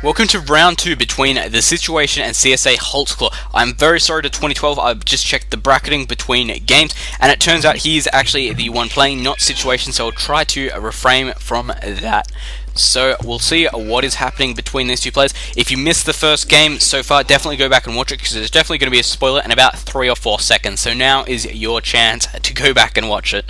Welcome to round 2 between the Situation and CSA Holtzclaw. I'm very sorry to 2012, I've just checked the bracketing between games, and it turns out he is actually the one playing, not Situation, so I'll try to refrain from that. So we'll see what is happening between these two players. If you missed the first game so far, definitely go back and watch it, because there's definitely going to be a spoiler in about 3 or 4 seconds, so now is your chance to go back and watch it.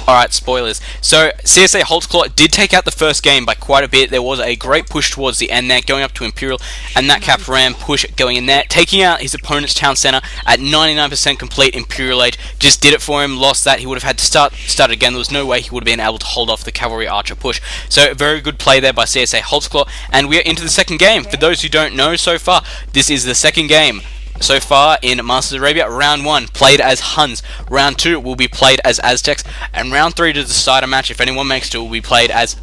Alright, spoilers. So, CSA Holtzclaw did take out the first game by quite a bit. There was a great push towards the end there, going up to Imperial, and that capped ram push going in there, taking out his opponent's town center at 99% complete. Imperial Age just did it for him, lost that. He would have had to start again. There was no way he would have been able to hold off the cavalry archer push. So, very good play there by CSA Holtzclaw, and we are into the second game. For those who don't know so far, this is the second game so far in Masters of Arabia. Round 1 played as Huns, round 2 will be played as Aztecs, and round 3 to decide a match, if anyone makes it, will be played as,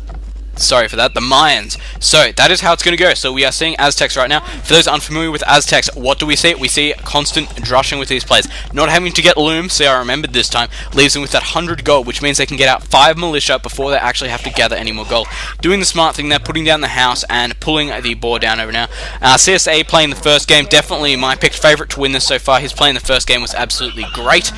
sorry for that, the Mayans. So that is how it's going to go. So we are seeing Aztecs right now. For those unfamiliar with Aztecs, what do we see? We see constant drushing with these players, not having to get loom. See, I remembered this time, leaves them with that 100 gold, which means they can get out 5 militia before they actually have to gather any more gold. Doing the smart thing there, putting down the house and pulling the board down over now. CSA playing the first game, definitely my picked favourite to win this so far. His play in the first game was absolutely great.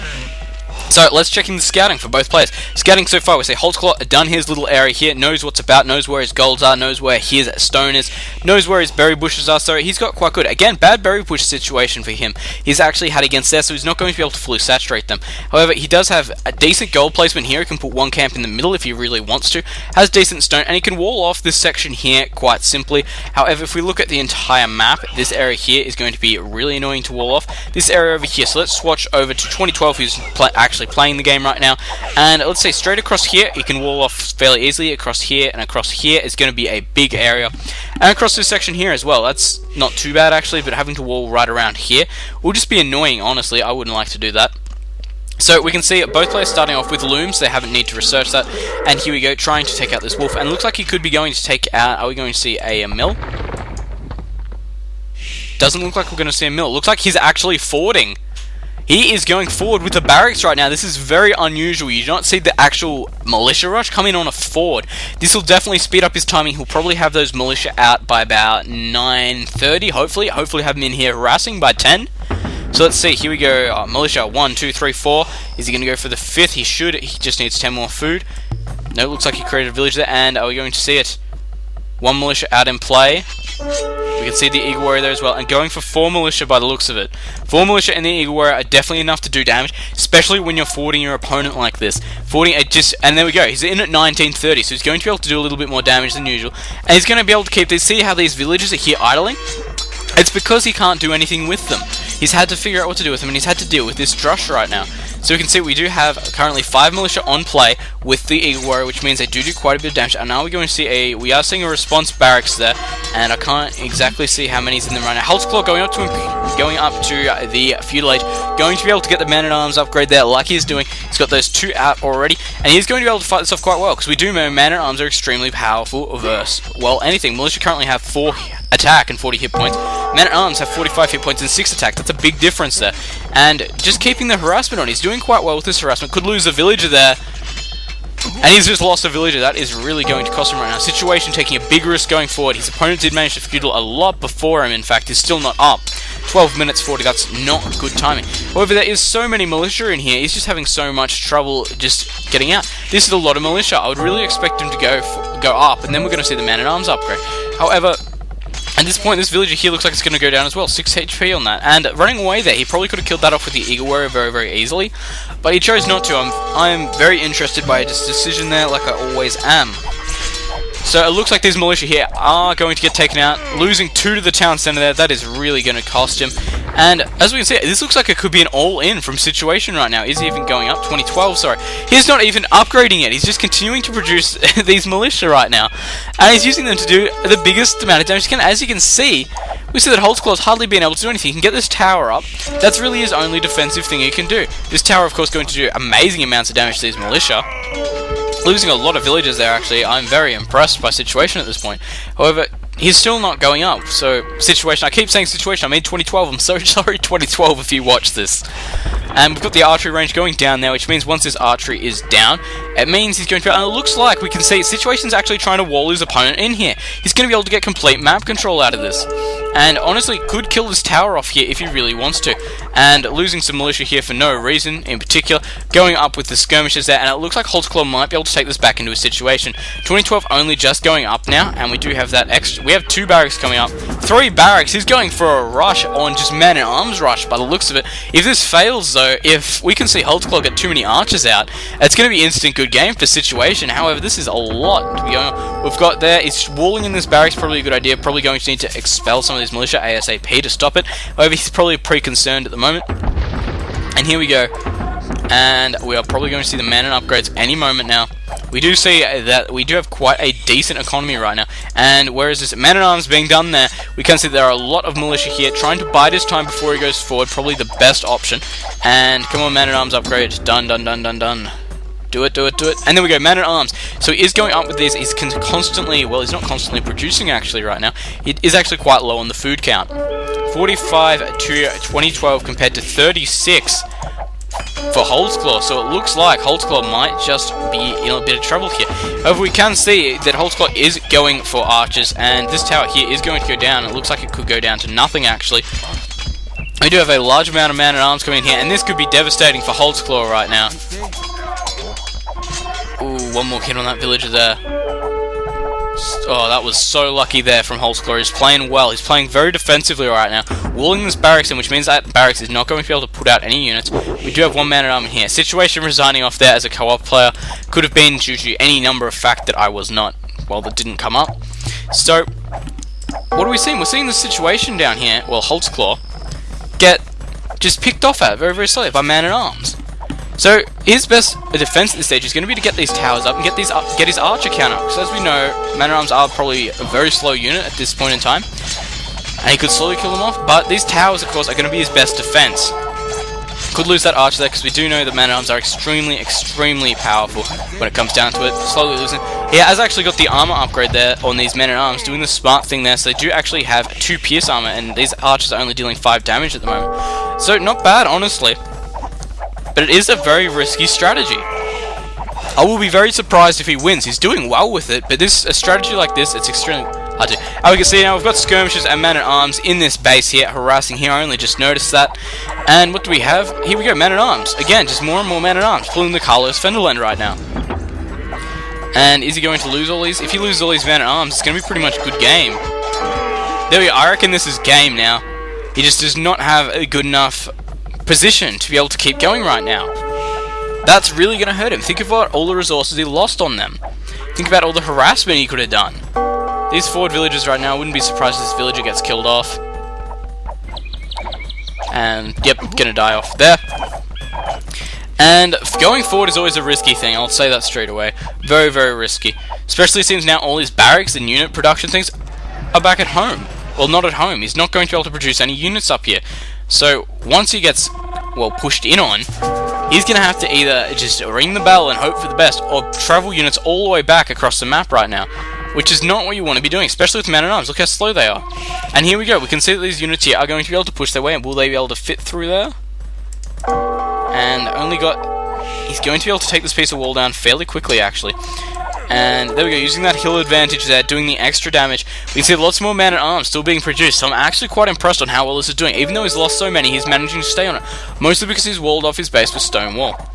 So let's check in the scouting for both players. Scouting so far, we see Holtzclaw done his little area here, knows what's about, knows where his golds are, knows where his stone is, knows where his berry bushes are, so he's got quite good. Again, bad berry bush situation for him. He's actually had against there, so he's not going to be able to fully saturate them. However, he does have a decent gold placement here. He can put one camp in the middle if he really wants to, has decent stone, and he can wall off this section here quite simply. However, if we look at the entire map, this area here is going to be really annoying to wall off. This area over here, so let's swatch over to 2012, who's actually playing the game right now, and let's say straight across here you can wall off fairly easily. Across here and across here is going to be a big area, and across this section here as well. That's not too bad actually, but having to wall right around here will just be annoying. Honestly, I wouldn't like to do that. So we can see both players starting off with looms. They haven't need to research that, and here we go, trying to take out this wolf, and it looks like he could be going to take out, are we going to see a mill? Doesn't look like we're going to see a mill. Looks like he's actually fording. He is going forward with the barracks right now. This is very unusual. You do not see the actual militia rush come in on a ford. This will definitely speed up his timing. He'll probably have those militia out by about 9:30, hopefully. Hopefully have him in here harassing by 10. So let's see. Here we go. Militia, 1, 2, 3, 4. Is he going to go for the 5th? He should. He just needs 10 more food. No, looks like he created a village there. And are we going to see it? 1 militia out in play. We can see the Eagle Warrior there as well, and going for 4 militia by the looks of it. 4 militia and the Eagle Warrior are definitely enough to do damage, especially when you're fording your opponent like this. Fording it just, and there we go, he's in at 1930, so he's going to be able to do a little bit more damage than usual, and he's going to be able to keep these. See how these villages are here idling? It's because he can't do anything with them. He's had to figure out what to do with them, and he's had to deal with this drush right now. So we can see we do have currently 5 militia on play with the Eagle Warrior, which means they do quite a bit of damage. And now we're going to see we are seeing a response barracks there, and I can't exactly see how many's in them right now. Holtzclaw going up to the Feudal Age, going to be able to get the Man-at-Arms upgrade there like he's doing. He's got those 2 out already, and he's going to be able to fight this off quite well, because we do know Man-at-Arms are extremely powerful versus, well, anything. Militia currently have 4 attack and 40 hit points. Men-at-Arms have 45 hit points and 6 attack. That's a big difference there. And just keeping the harassment on. He's doing quite well with this harassment. Could lose a villager there. And he's just lost a villager. That is really going to cost him right now. Situation taking a big risk going forward. His opponent did manage to feudal a lot before him, in fact. He's still not up. 12 minutes 40. That's not good timing. However, there is so many militia in here. He's just having so much trouble just getting out. This is a lot of militia. I would really expect him to go up, and then we're going to see the Man-at-Arms upgrade. However, at this point, this villager here looks like it's going to go down as well. 6 HP on that. And running away there, he probably could have killed that off with the Eagle Warrior very, very easily. But he chose not to. I'm very interested by his decision there, like I always am. So it looks like these militia here are going to get taken out. Losing 2 to the town center there, that is really going to cost him. And as we can see, this looks like it could be an all-in from Situation right now. Is he even going up? 2012, sorry. He's not even upgrading it. He's just continuing to produce these militia right now. And he's using them to do the biggest amount of damage he can. As you can see, we see that Holtzclaw's hardly been able to do anything. He can get this tower up. That's really his only defensive thing he can do. This tower, of course, going to do amazing amounts of damage to these militia. Losing a lot of villagers there, actually. I'm very impressed by Situation at this point. However, he's still not going up. So, Situation, I keep saying Situation, I mean 2012. I'm so sorry, 2012, if you watch this. And we've got the archery range going down now, which means once this archery is down, it means he's going to be, and it looks like we can see Situation's actually trying to wall his opponent in here. He's going to be able to get complete map control out of this. And honestly, could kill this tower off here if he really wants to. And losing some militia here for no reason in particular. Going up with the skirmishes there, and it looks like Holtzclaw might be able to take this back into a situation. 2012 only just going up now, and we do have that extra. We have 2 barracks coming up. 3 barracks. He's going for a rush on just man-at-arms rush by the looks of it. If this fails though, if we can see Holtzclaw get too many archers out, it's going to be instant good game for Situation. However, this is a lot to be going on. We've got there, is walling in this barracks probably a good idea. Probably going to need to expel some of these militia ASAP to stop it. However, he's probably pretty concerned at the moment. And here we go. And we are probably going to see the man and upgrades any moment now. We do see that we do have quite a decent economy right now. And whereas this man-at-arms being done there, we can see there are a lot of militia here trying to bide his time before he goes forward. Probably the best option. And come on, man-at-arms upgrade. Done, done, done, done, done. Do it, do it, do it. And there we go, man-at-arms. So he is going up with this. He's constantly, well, he's not constantly producing actually right now. It is actually quite low on the food count. 45 to 2012 compared to 36 for Holtzclaw. So it looks like Holtzclaw might just be in a bit of trouble here. However, we can see that Holtzclaw is going for archers, and this tower here is going to go down. It looks like it could go down to nothing actually. We do have a large amount of man-at-arms coming in here, and this could be devastating for Holtzclaw right now. Ooh, one more hit on that villager there. Oh, that was so lucky there from Holtzclaw. He's playing well. He's playing very defensively right now. Walling this barracks in, which means that barracks is not going to be able to put out any units. We do have 1 man-at-arm in here. Situation resigning off there as a co-op player could have been due to any number of fact that I was not, well, that didn't come up. So, what are we seeing? We're seeing the Situation down here, well, Holtzclaw, get just picked off at very, very slowly by man-at-arms. So his best defense at this stage is going to be to get these towers up and get his archer count up. Because as we know, man-at-arms are probably a very slow unit at this point in time, and he could slowly kill them off. But these towers, of course, are going to be his best defense. Could lose that archer there because we do know that man-at-arms are extremely, extremely powerful when it comes down to it. Slowly losing. He has actually got the armor upgrade there on these men-at-arms, doing the smart thing there. So they do actually have 2 pierce armor, and these archers are only dealing 5 damage at the moment. So not bad, honestly. But it is a very risky strategy. I will be very surprised if he wins. He's doing well with it, but a strategy like this, it's extremely hard to. As we can see now, we've got skirmishers and man-at-arms in this base here, harassing here. I only just noticed that. And what do we have? Here we go, man-at-arms. Again, just more and more man-at-arms, pulling the Carlos Fenderland right now. And is he going to lose all these? If he loses all these man-at-arms, it's going to be pretty much a good game. There we go. I reckon this is game now. He just does not have a good enough position to be able to keep going right now. That's really going to hurt him. Think about all the resources he lost on them. Think about all the harassment he could have done. These forward villagers right now, I wouldn't be surprised if this villager gets killed off. And, yep, gonna die off there. And going forward is always a risky thing, I'll say that straight away. Very, very risky. Especially since now all his barracks and unit production things are back at home. Well, not at home. He's not going to be able to produce any units up here. So, once he gets, well, pushed in on, he's going to have to either just ring the bell and hope for the best, or travel units all the way back across the map right now, which is not what you want to be doing, especially with man-at-arms. Look how slow they are. And here we go. We can see that these units here are going to be able to push their way, and will they be able to fit through there? And he's going to be able to take this piece of wall down fairly quickly, actually. And there we go, using that hill advantage there, doing the extra damage. We can see lots more man-at-arms still being produced, so I'm actually quite impressed on how well this is doing. Even though he's lost so many, he's managing to stay on it. Mostly because he's walled off his base with stone wall.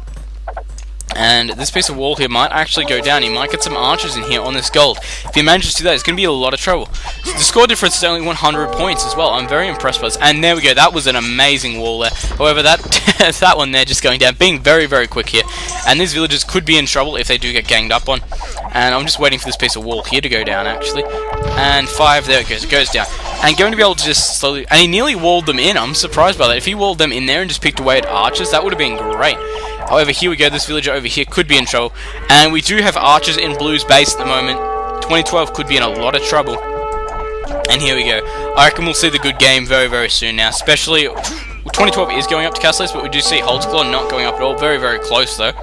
And this piece of wall here might actually go down. He might get some archers in here on this gold. If he manages to do that, it's going to be a lot of trouble. So the score difference is only 100 points as well. I'm very impressed by this. And there we go. That was an amazing wall there. However, that that one there just going down, being very, very quick here. And these villagers could be in trouble if they do get ganged up on. And I'm just waiting for this piece of wall here to go down, actually. And 5, there it goes. It goes down. And going to be able to just slowly... And he nearly walled them in. I'm surprised by that. If he walled them in there and just picked away at archers, that would have been great. However, here we go, this villager over here could be in trouble. And we do have archers in Blue's base at the moment. 2012 could be in a lot of trouble. And here we go. I reckon we'll see the good game very, very soon now. Especially, 2012 is going up to Castles, but we do see Holtzclaw not going up at all. Very, very close, though.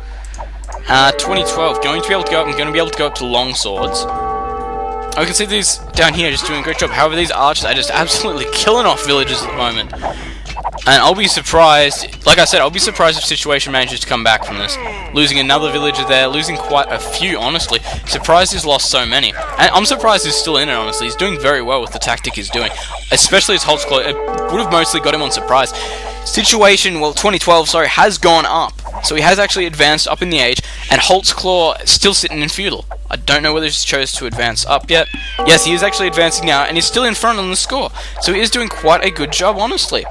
2012, going to be able to go up and going to be able to go up to long swords. I can see these down here just doing a great job. However, these archers are just absolutely killing off villagers at the moment. And I'll be surprised, like I said, I'll be surprised if Situation manages to come back from this. Losing another villager there, losing quite a few, honestly. Surprised he's lost so many. And I'm surprised he's still in it, honestly. He's doing very well with the tactic he's doing. Especially his Holtzclaw, it would have mostly got him on surprise. Situation, well, 2012, sorry, has gone up. So he has actually advanced up in the age, and Holtzclaw still sitting in Feudal. I don't know whether he's chose to advance up yet. Yes, he is actually advancing now, and he's still in front on the score. So he is doing quite a good job, honestly.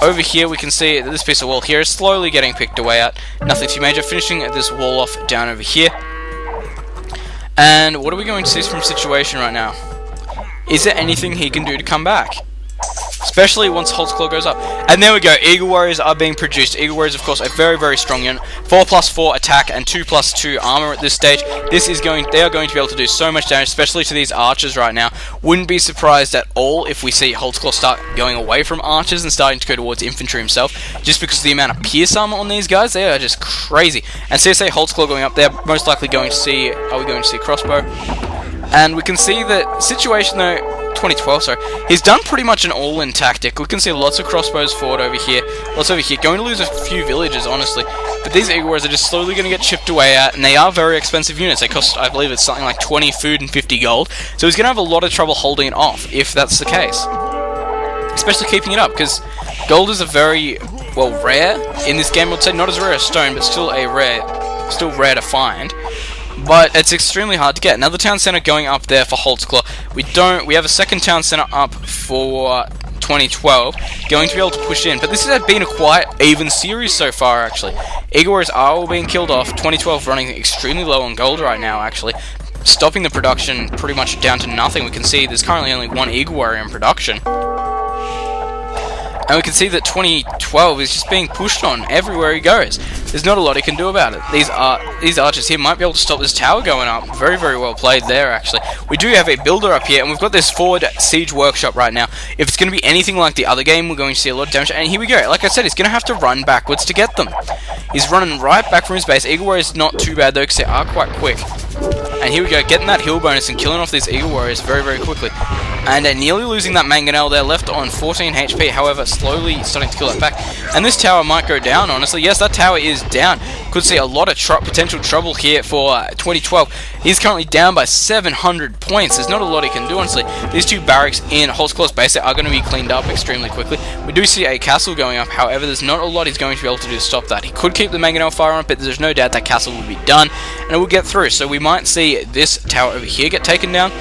Over here we can see that this piece of wall here is slowly getting picked away at. Nothing too major, finishing this wall off down over here. And what are we going to see from Situation right now? Is there anything he can do to come back? Especially once Holtzclaw goes up. And there we go, Eagle Warriors are being produced. Eagle Warriors, of course, a very, very strong unit. 4+4 attack and 2+2 armor at this stage. They are going to be able to do so much damage, especially to these archers right now. Wouldn't be surprised at all if we see Holtzclaw start going away from archers and starting to go towards infantry himself, just because of the amount of pierce armor on these guys. They are just crazy. And CSA Holtzclaw going up there, most likely going to see, are we going to see crossbow? And we can see that Situation, though, 2012, sorry, he's done pretty much an all-in tactic. We can see lots of crossbows forward over here, lots over here, going to lose a few villagers, honestly, but these Eagle Warriors are just slowly going to get chipped away at, and they are very expensive units. They cost, I believe it's something like 20 food and 50 gold, so he's going to have a lot of trouble holding it off, if that's the case. Especially keeping it up, because gold is a very, well, rare in this game. I would say not as rare as stone, but still rare to find. But it's extremely hard to get. Another town center going up there for Holtzclaw. We have a second town center up for 2012, going to be able to push in. But this has been a quite even series so far, actually. Eagle Warriors are all being killed off. 2012 running extremely low on gold right now, actually. Stopping the production pretty much down to nothing. We can see there's currently only one Eagle Warrior in production. And we can see that 2012 is just being pushed on everywhere he goes. There's not a lot he can do about it. These archers here might be able to stop this tower going up. Very, very well played there, actually. We do have a builder up here, and we've got this forward siege workshop right now. If it's going to be anything like the other game, we're going to see a lot of damage. And here we go. Like I said, he's going to have to run backwards to get them. He's running right back from his base. Eagle Warriors is not too bad, though, because they are quite quick. And here we go, getting that hill bonus and killing off these Eagle Warriors very, very quickly. And nearly losing that mangonel there, left on 14 HP, however, slowly starting to kill that back. And this tower might go down, honestly. Yes, that tower is down. Could see a lot of potential trouble here for 2012. He's currently down by 700 points. There's not a lot he can do, honestly. These two barracks in Holtzclaw's base are going to be cleaned up extremely quickly. We do see a castle going up, however, there's not a lot he's going to be able to do to stop that. He could keep the mangonel fire on, but there's no doubt that castle will be done, and it will get through. So we might see this tower over here get taken down.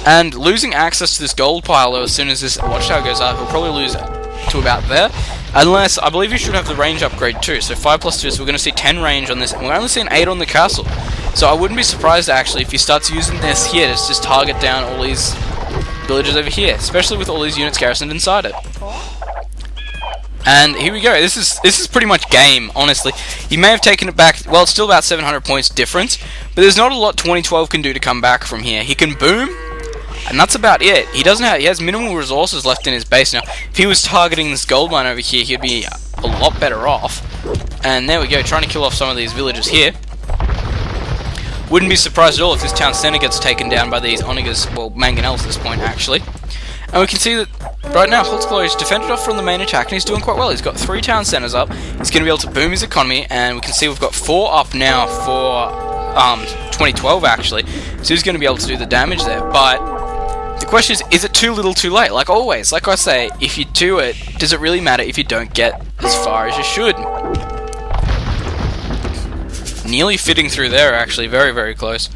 And losing access to this gold pile, though, as soon as this watchtower goes up, he'll probably lose to about there. Unless, I believe you should have the range upgrade too. So 5+2, so we're going to see 10 range on this, and we're only seeing 8 on the castle. So I wouldn't be surprised, actually, if he starts using this here to just target down all these villages over here, especially with all these units garrisoned inside it. And here we go. This is pretty much game, honestly. He may have taken it back. Well, it's still about 700 points difference, but there's not a lot 2012 can do to come back from here. He can boom, and that's about it. He has minimal resources left in his base now. If he was targeting this gold mine over here, he'd be a lot better off. And there we go, trying to kill off some of these villagers here. Wouldn't be surprised at all if this town center gets taken down by these Onagers, well, mangonels at this point, actually. And we can see that right now Holtzclaw is defended off from the main attack, and he's doing quite well. He's got 3 town centers up. He's going to be able to boom his economy, and we can see we've got 4 up now for 2012, actually. So he's going to be able to do the damage there, but the question is it too little too late? Like always, like I say, if you do it, does it really matter if you don't get as far as you should? Nearly fitting through there, actually, very, very close.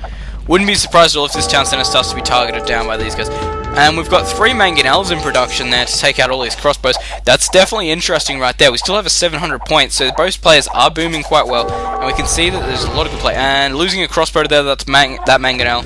Wouldn't be surprised at all if this town center starts to be targeted down by these guys. And we've got 3 mangonels in production there to take out all these crossbows. That's definitely interesting right there. We still have a 700 points, so both players are booming quite well. And we can see that there's a lot of good play. And losing a crossbow there, that's that mangonel.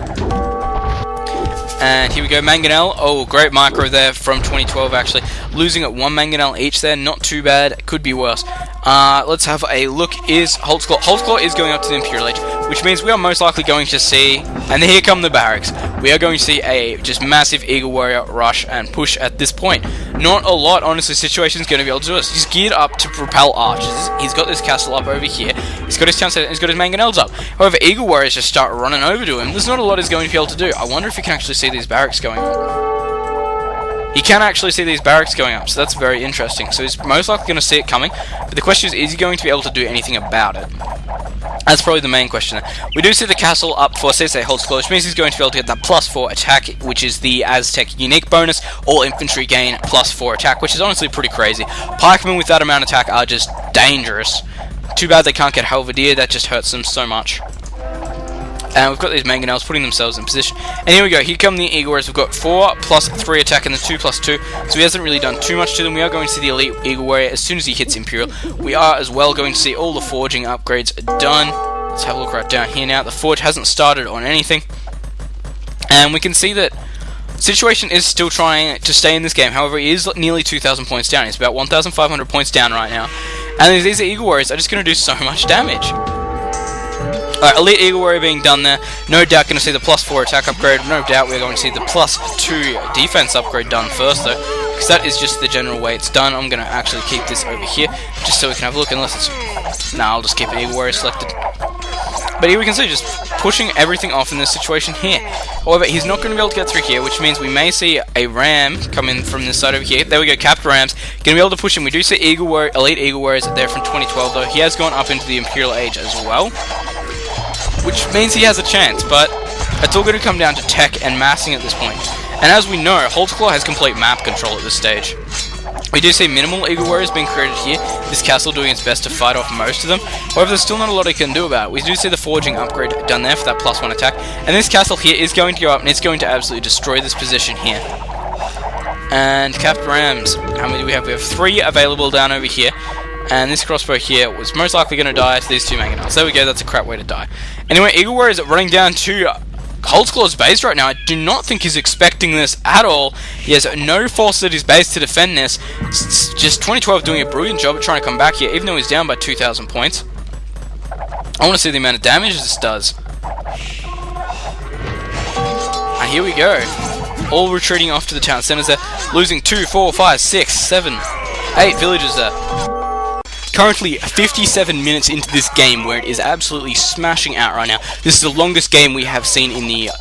And here we go, mangonel. Oh, great micro there from 2012, actually. Losing at 1 mangonel each there, not too bad. Could be worse. Let's have a look. Is Holtzclaw. Holtzclaw is going up to the Imperial Age, which means we are most likely going to see, and here come the barracks. We are going to see a just massive Eagle Warrior rush and push at this point. Not a lot, honestly, Situation's going to be able to do this. He's geared up to propel archers. He's got this castle up over here. He's got his town center, he's got his mangonels up. However, Eagle Warriors just start running over to him. There's not a lot he's going to be able to do. I wonder if you can actually see these barracks going on. he can actually see these barracks going up, so that's very interesting. So he's most likely going to see it coming, but the question is he going to be able to do anything about it? That's probably the main question there. We do see the castle up for CSA holds close, which means he's going to be able to get that +4 attack, which is the Aztec unique bonus. All infantry gain +4 attack, which is honestly pretty crazy. Pikemen with that amount of attack are just dangerous. Too bad they can't get Halberdier, that just hurts them so much. And we've got these mangonels putting themselves in position. And here we go, here come the Eagle Warriors. We've got 4 + 3 attack and the 2 + 2. So he hasn't really done too much to them. We are going to see the Elite Eagle Warrior as soon as he hits Imperial. We are as well going to see all the forging upgrades done. Let's have a look right down here now. The forge hasn't started on anything. And we can see that Situation is still trying to stay in this game. However, he is nearly 2,000 points down. He's about 1,500 points down right now. And these Eagle Warriors are just going to do so much damage. Alright, Elite Eagle Warrior being done there. No doubt going to see the +4 attack upgrade. No doubt we're going to see the +2 defense upgrade done first though. Because that is just the general way it's done. I'm going to actually keep this over here. Just so we can have a look, unless it's... Nah, I'll just keep Eagle Warrior selected. But here we can see just pushing everything off in this situation here. However, he's not going to be able to get through here, which means we may see a ram come in from this side over here. There we go, capped rams. Going to be able to push him. We do see Eagle Warrior, Elite Eagle Warriors there from 2012 though. He has gone up into the Imperial Age as well, which means he has a chance, but it's all going to come down to tech and massing at this point. And as we know, Holtzclaw has complete map control at this stage. We do see minimal Eagle Warriors being created here, this castle doing its best to fight off most of them. However, there's still not a lot he can do about it. We do see the forging upgrade done there for that +1 attack, and this castle here is going to go up and it's going to absolutely destroy this position here. And capped rams, how many do we have? We have 3 available down over here. And this crossbow here was most likely going to die to these 2 mangonels. There we go, that's a crap way to die. Anyway, Eagle Warrior is running down to Holtzclaw's base right now. I do not think he's expecting this at all. He has no force at his base to defend this. It's just 2012 doing a brilliant job at trying to come back here, even though he's down by 2,000 points. I want to see the amount of damage this does. And here we go. All retreating off to the town centers there, losing 2, 4, 5, 6, 7, 8 villagers there. Currently 57 minutes into this game where it is absolutely smashing out right now. This is the longest game we have seen in the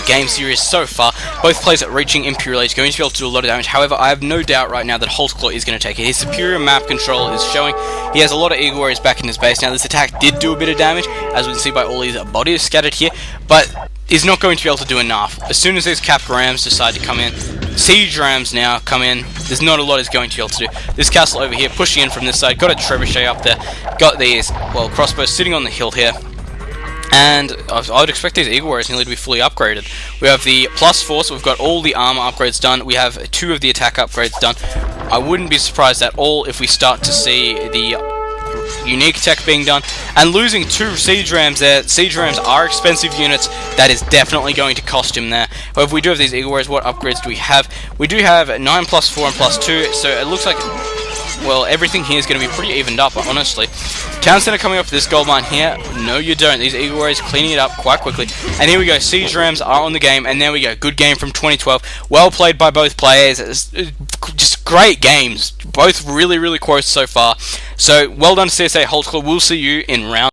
game series so far. Both players are reaching Imperial Age, going to be able to do a lot of damage. However, I have no doubt right now that Holtzclaw is going to take it. His superior map control is showing. He has a lot of Eagle Warriors back in his base. Now this attack did do a bit of damage, as we can see by all these bodies scattered here, but is not going to be able to do enough. As soon as these capped rams decide to come in, siege rams now come in, there's not a lot he's going to be able to do. This castle over here pushing in from this side, got a trebuchet up there, got these, crossbows sitting on the hill here, and I would expect these Eagle Warriors nearly to be fully upgraded. We have the +4, so we've got all the armor upgrades done, we have 2 of the attack upgrades done. I wouldn't be surprised at all if we start to see the unique tech being done, and losing 2 siege rams there. Siege rams are expensive units. That is definitely going to cost him there. However, we do have these Eagle Warriors. What upgrades do we have? We do have 9 +4 and +2, so it looks like, well, everything here is going to be pretty evened up, honestly. Town center coming up for this gold mine here. No, you don't. These Eagle Warriors cleaning it up quite quickly. And here we go. Siege rams are on the game, and there we go. Good game from 2012. Well played by both players. Just great games. Both really, really close so far. So, well done, CSA Holtzclaw. We'll see you in round